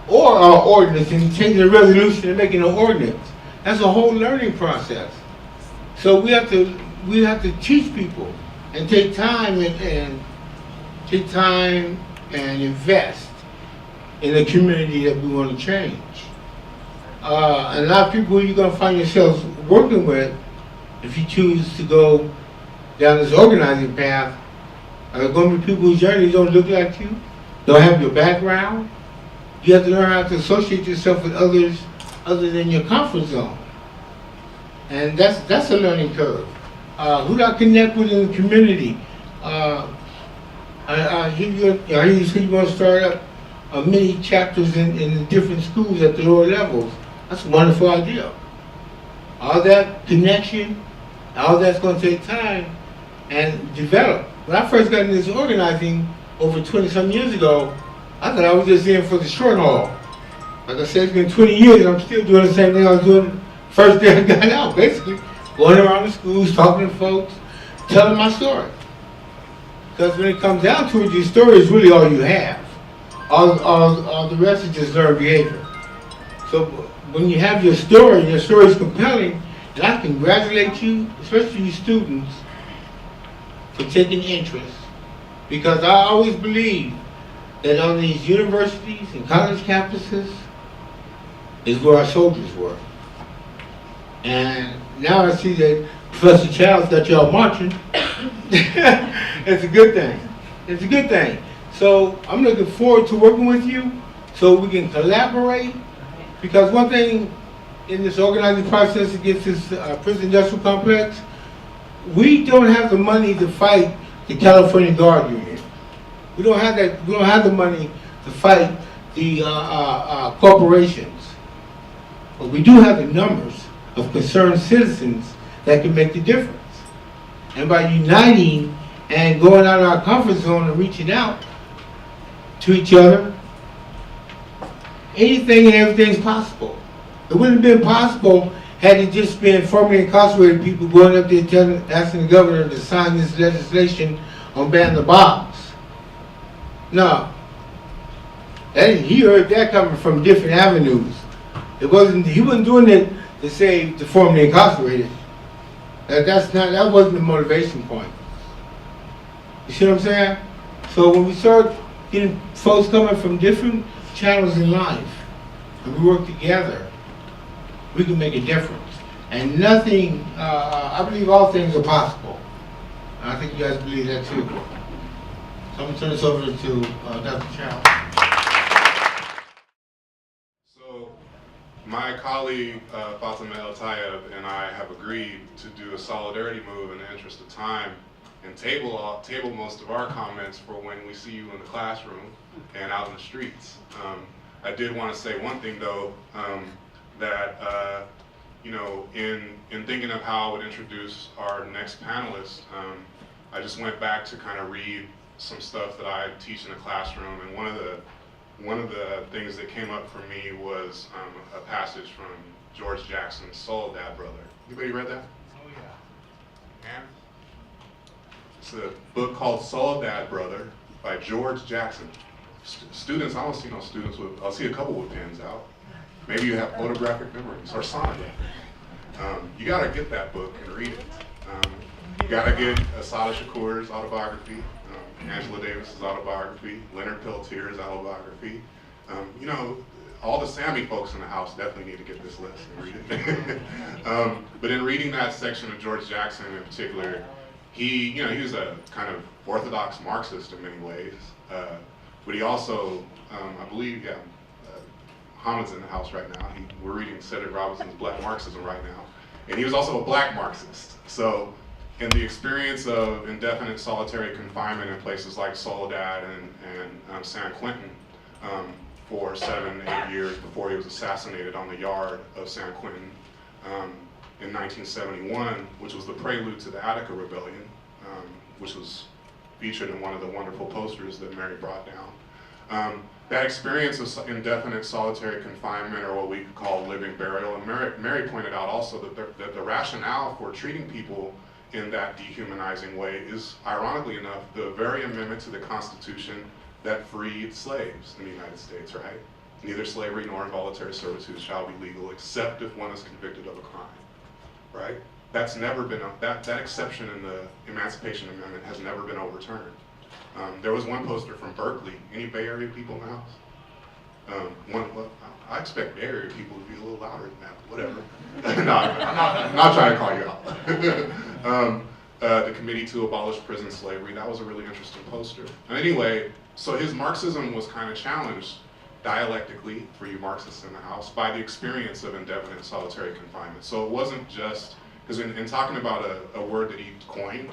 or our ordinance, and changing a resolution and making an ordinance. That's a whole learning process. So we have to teach people and take time and invest in the community that we want to change. And a lot of people you're going to find yourselves working with, if you choose to go down this organizing path, are going to be people whose journeys don't look like you, don't have your background. You have to learn how to associate yourself with others other than your comfort zone. And that's a learning curve. Who do I connect with in the community? I hear you say you want to start up many chapters in the different schools at the lower levels. That's a wonderful idea. All that connection, all that's going to take time and develop. When I first got into this organizing over 20-some years ago, I thought I was just in for the short haul. Like I said, it's been 20 years and I'm still doing the same thing I was doing first day I got out, basically. Going around the schools, talking to folks, telling my story. Because when it comes down to it, your story is really all you have. All the rest is just learned behavior. So when you have your story, and your story is compelling, and I congratulate you, especially you students, for taking interest. Because I always believe that on these universities and college campuses is where our soldiers were. And now I see that Professor Child's got y'all marching. It's a good thing. It's a good thing. So I'm looking forward to working with you so we can collaborate. Because one thing in this organizing process against this prison industrial complex, we don't have the money to fight the California Guard Union. We don't have that. We don't have the money to fight the corporations. But we do have the numbers of concerned citizens that can make the difference. And by uniting and going out of our comfort zone and reaching out to each other, anything and everything's possible. It wouldn't have been possible had it just been formerly incarcerated people going up there asking the governor to sign this legislation on banning the bombs. No. He heard that coming from different avenues. He wasn't doing it to save the formerly incarcerated. That wasn't the motivation point. You see what I'm saying? So when we start getting folks coming from different channels in life, and we work together, we can make a difference. And nothing, I believe all things are possible. And I think you guys believe that too. So I'm going to turn this over to Dr. Chow. So, my colleague Fatima El Tayeb and I have agreed to do a solidarity move in the interest of time and table most of our comments for when we see you in the classroom and out in the streets. I did want to say one thing though, that you know, in thinking of how I would introduce our next panelist, I just went back to kind of read some stuff that I teach in the classroom, and one of the things that came up for me was a passage from George Jackson's Soledad Brother. Anybody read that? Oh yeah. And it's a book called Soledad Brother by George Jackson. Students, I don't see no students with, I'll see a couple with pens out. Maybe you have photographic memories or sonography. You gotta get that book and read it. You gotta get Assata Shakur's autobiography, Angela Davis's autobiography, Leonard Peltier's autobiography. You know, all the Sammy folks in the house definitely need to get this list and read it. But in reading that section of George Jackson in particular, he was a kind of orthodox Marxist in many ways, but he also, I believe, Hamid's in the house right now. We're reading Cedric Robinson's Black Marxism right now, and he was also a black Marxist. So, in the experience of indefinite solitary confinement in places like Soledad and San Quentin for 7-8 years before he was assassinated on the yard of San Quentin in 1971, which was the prelude to the Attica Rebellion, which was featured in one of the wonderful posters that Mary brought down. That experience of indefinite solitary confinement, or what we could call living burial, and Mary pointed out also that the rationale for treating people in that dehumanizing way is, ironically enough, the very amendment to the Constitution that freed slaves in the United States, right? Neither slavery nor involuntary servitude shall be legal except if one is convicted of a crime, right? That's never been, that exception in the Emancipation Amendment has never been overturned. There was one poster from Berkeley. Any Bay Area people in the house? Well, I expect Bay Area people to be a little louder than that, but whatever. No, I'm not trying to call you out. The Committee to Abolish Prison Slavery, that was a really interesting poster. And anyway, so his Marxism was kind of challenged dialectically, for you Marxists in the house, by the experience of indefinite solitary confinement. So it wasn't just, because in talking about a word that he coined,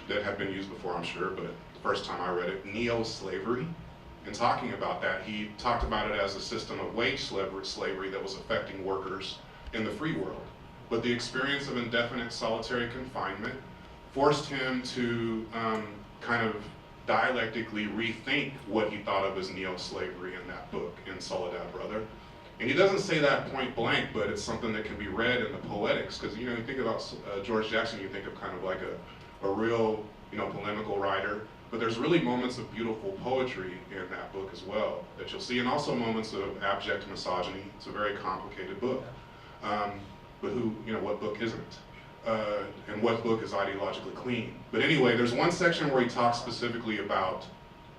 that had been used before, I'm sure, but the first time I read it, neo-slavery. In talking about that, he talked about it as a system of wage slavery that was affecting workers in the free world. But the experience of indefinite solitary confinement forced him to kind of dialectically rethink what he thought of as neo-slavery in that book, in Soledad Brother. And he doesn't say that point blank, but it's something that can be read in the poetics, because you think about George Jackson, you think of kind of like a real polemical writer, but there's really moments of beautiful poetry in that book as well that you'll see, and also moments of abject misogyny. It's a very complicated book, but what book isn't? And what book is ideologically clean? But anyway, there's one section where he talks specifically about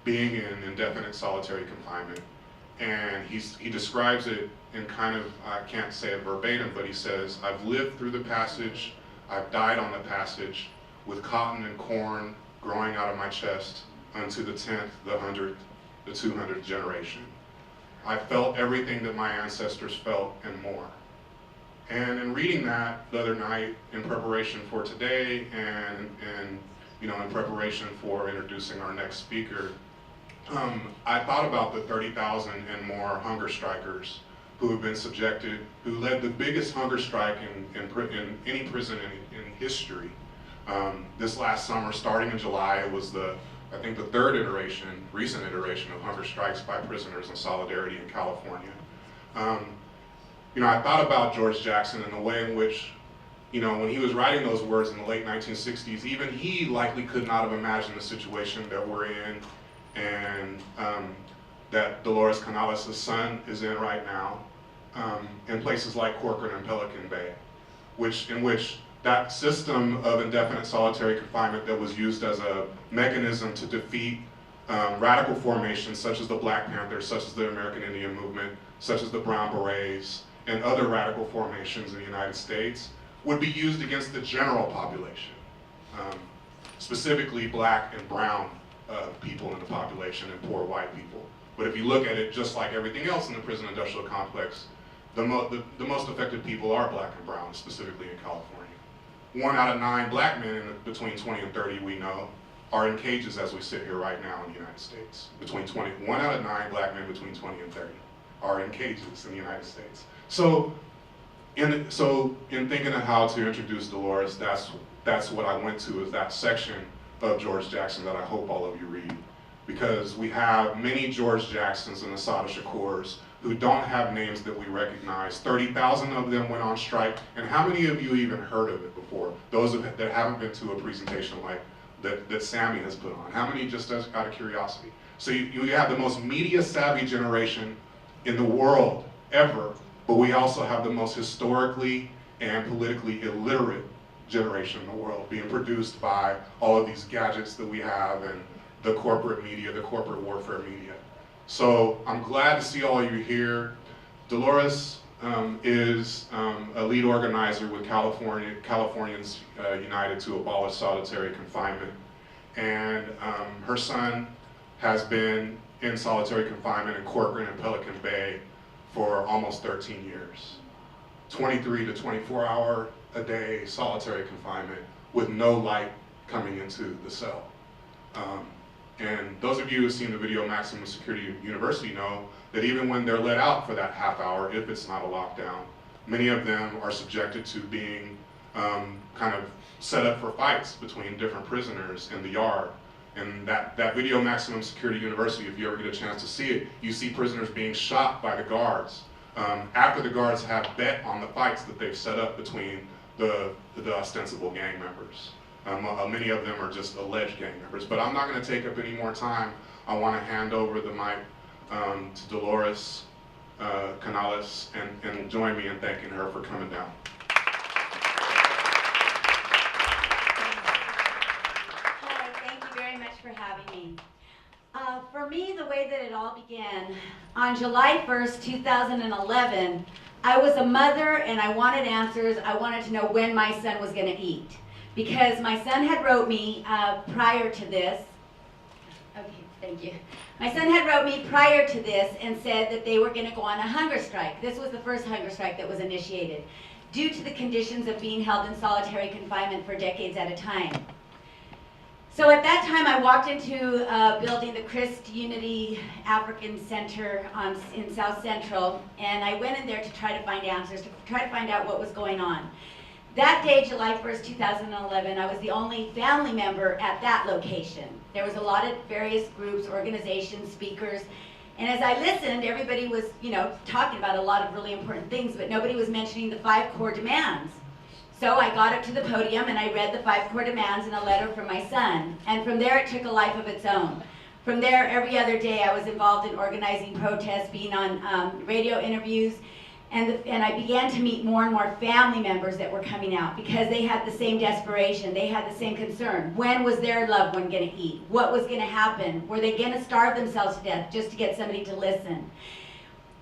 being in indefinite solitary confinement, and he describes it in kind of, I can't say it verbatim, but he says, "I've lived through the passage, I've died on the passage, with cotton and corn growing out of my chest unto the 10th, the 100th, the 200th generation. I felt everything that my ancestors felt and more." And in reading that the other night in preparation for today and in preparation for introducing our next speaker, I thought about the 30,000 and more hunger strikers who have been subjected, who led the biggest hunger strike in any prison in history. This last summer, starting in July, it was I think the third recent iteration of hunger strikes by prisoners in solidarity in California. I thought about George Jackson and the way in which, when he was writing those words in the late 1960s, even he likely could not have imagined the situation that we're in and that Dolores Canales' son is in right now, in places like Corcoran and Pelican Bay, in which that system of indefinite solitary confinement that was used as a mechanism to defeat radical formations such as the Black Panthers, such as the American Indian Movement, such as the Brown Berets, and other radical formations in the United States, would be used against the general population, specifically Black and brown people in the population and poor white people. But if you look at it just like everything else in the prison industrial complex, the most affected people are Black and brown, specifically in California. 1 out of 9 Black men between 20 and 30, we know, are in cages as we sit here right now in the United States. 1 out of 9 Black men between 20 and 30 are in cages in the United States. So in thinking of how to introduce Dolores, that's what I went to, is that section of George Jackson that I hope all of you read. Because we have many George Jacksons and Assata Shakurs who don't have names that we recognize. 30,000 of them went on strike, and how many of you even heard of it before? Those that haven't been to a presentation like that Sammy has put on. How many, just out of curiosity? So you have the most media savvy generation in the world ever, but we also have the most historically and politically illiterate generation in the world, being produced by all of these gadgets that we have and the corporate media, the corporate warfare media. So I'm glad to see all of you here. Dolores is a lead organizer with Californians United to Abolish Solitary Confinement. And her son has been in solitary confinement in Corcoran and Pelican Bay for almost 13 years. 23 to 24 hour a day solitary confinement with no light coming into the cell. And those of you who've seen the video Maximum Security University know that even when they're let out for that half hour, if it's not a lockdown, many of them are subjected to being kind of set up for fights between different prisoners in the yard. And that video Maximum Security University, if you ever get a chance to see it, you see prisoners being shot by the guards after the guards have bet on the fights that they've set up between the ostensible gang members. Many of them are just alleged gang members, but I'm not going to take up any more time. I want to hand over the mic to Dolores Canales and join me in thanking her for coming down. Hi, thank you very much for having me. For me, the way that it all began, on July 1st, 2011, I was a mother and I wanted answers. I wanted to know when my son was going to eat. Because my son had wrote me prior to this. Okay, thank you. My son had wrote me prior to this and said that they were going to go on a hunger strike. This was the first hunger strike that was initiated due to the conditions of being held in solitary confinement for decades at a time. So at that time, I walked into building the Christ Unity African Center in South Central, and I went in there to try to find answers, to try to find out what was going on. That day, July 1st, 2011, I was the only family member at that location. There was a lot of various groups, organizations, speakers, and as I listened, everybody was, talking about a lot of really important things, but nobody was mentioning the 5 core demands. So I got up to the podium and I read the 5 core demands in a letter from my son. And from there it took a life of its own. From there, every other day I was involved in organizing protests, being on radio interviews, and I began to meet more and more family members that were coming out because they had the same desperation, they had the same concern. When was their loved one going to eat? What was going to happen? Were they going to starve themselves to death just to get somebody to listen?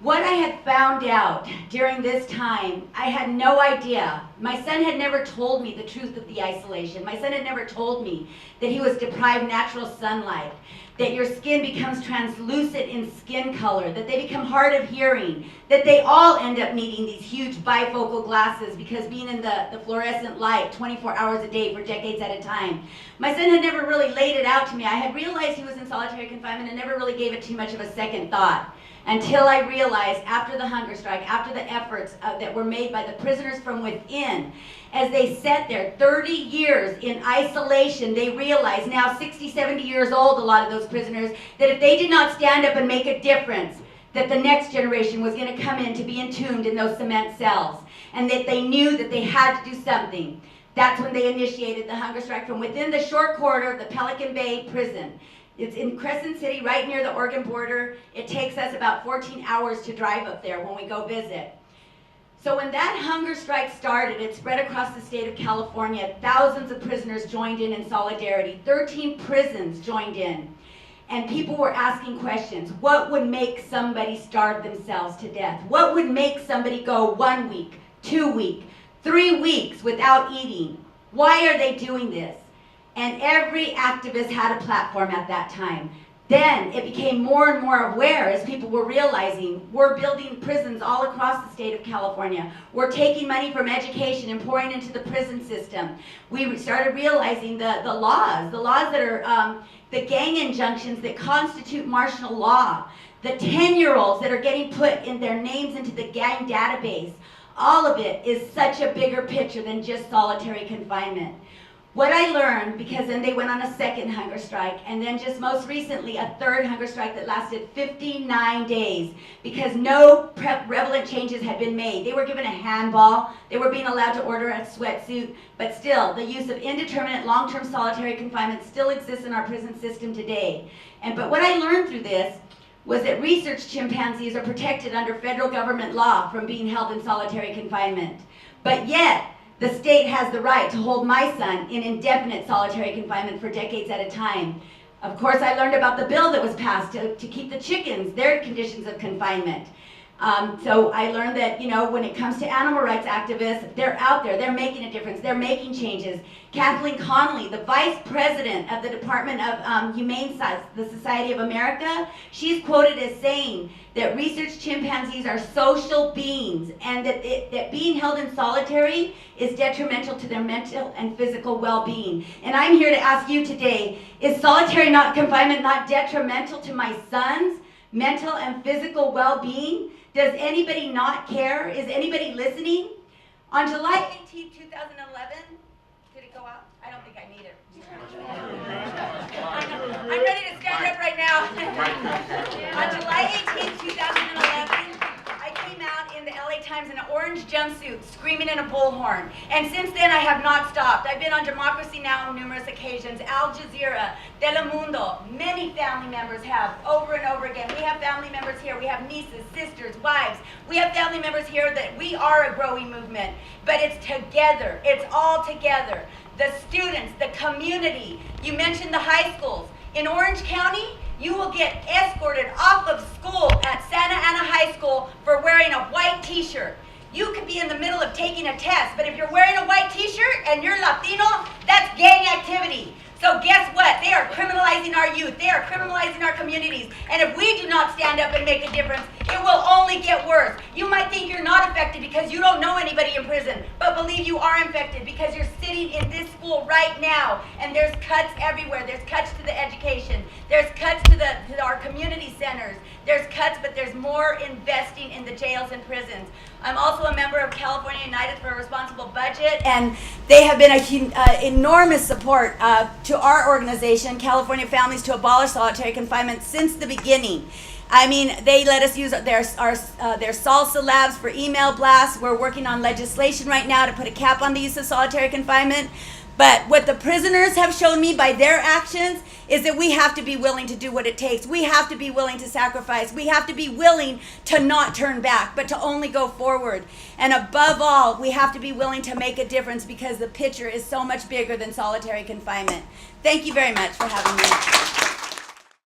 What I had found out during this time, I had no idea. My son had never told me the truth of the isolation. My son had never told me that he was deprived natural sunlight, that your skin becomes translucent in skin color, that they become hard of hearing, that they all end up needing these huge bifocal glasses because being in the fluorescent light 24 hours a day for decades at a time. My son had never really laid it out to me. I had realized he was in solitary confinement and never really gave it too much of a second thought. Until I realized after the hunger strike, after the efforts that were made by the prisoners from within, as they sat there 30 years in isolation, they realized, now 60, 70 years old, a lot of those prisoners, that if they did not stand up and make a difference, that the next generation was going to come in to be entombed in those cement cells, and that they knew that they had to do something. That's when they initiated the hunger strike from within the short corridor of the Pelican Bay prison. It's in Crescent City, right near the Oregon border. It takes us about 14 hours to drive up there when we go visit. So when that hunger strike started, it spread across the state of California. Thousands of prisoners joined in solidarity. 13 prisons joined in. And people were asking questions. What would make somebody starve themselves to death? What would make somebody go 1 week, 2 weeks, 3 weeks without eating? Why are they doing this? And every activist had a platform at that time. Then it became more and more aware as people were realizing we're building prisons all across the state of California. We're taking money from education and pouring into the prison system. We started realizing the laws that are the gang injunctions that constitute martial law, the 10-year-olds that are getting put in their names into the gang database. All of it is such a bigger picture than just solitary confinement. What I learned, because then they went on a second hunger strike, and then just most recently a third hunger strike that lasted 59 days, because no prevalent changes had been made. They were given a handball, they were being allowed to order a sweatsuit, but still, the use of indeterminate long-term solitary confinement still exists in our prison system today. But what I learned through this was that research chimpanzees are protected under federal government law from being held in solitary confinement. But yet, the state has the right to hold my son in indefinite solitary confinement for decades at a time. Of course, I learned about the bill that was passed to keep the chickens, their conditions of confinement. So I learned that, when it comes to animal rights activists, they're out there, they're making a difference, they're making changes. Kathleen Connolly, the vice president of the Department of Humane Science, the Society of America, she's quoted as saying that research chimpanzees are social beings and that being held in solitary is detrimental to their mental and physical well-being. And I'm here to ask you today, is solitary confinement not detrimental to my son's mental and physical well-being? Does anybody not care? Is anybody listening? On July 18, 2011, did it go out? I don't think I need it. I'm ready to stand up right now. On July 18, 2011, I came out in the LA Times in an orange jumpsuit, screaming in a bullhorn. And since then, I have not stopped. I've been on Democracy Now! On numerous occasions, Al Jazeera, Telemundo. Many family members have, over and over again. We have family members here. We have nieces, sisters, wives. We have family members here that we are a growing movement. But it's together. It's all together. The students, the community. You mentioned the high schools. In Orange County, You will get escorted off of school at Santa Ana High School for wearing a white t-shirt. You could be in the middle of taking a test, but if you're wearing a white t-shirt and you're Latino, that's gang activity. So guess what? They are criminalizing our youth. They are criminalizing our communities. And if we do not stand up and make a difference, it will only get worse. You might think you're not affected because you don't know anybody in prison, but believe you are infected because you're sitting in this school right now, and there's cuts everywhere. There's cuts to the education. There's cuts to our community centers. There's cuts, but there's more investing in the jails and prisons. I'm also a member of California United for a Responsible Budget, and they have been an enormous support to our organization, California Families to Abolish Solitary Confinement, since the beginning. I mean, they let us use their salsa labs for email blasts. We're working on legislation right now to put a cap on the use of solitary confinement. But what the prisoners have shown me by their actions is that we have to be willing to do what it takes. We have to be willing to sacrifice. We have to be willing to not turn back, but to only go forward. And above all, we have to be willing to make a difference because the picture is so much bigger than solitary confinement. Thank you very much for having me.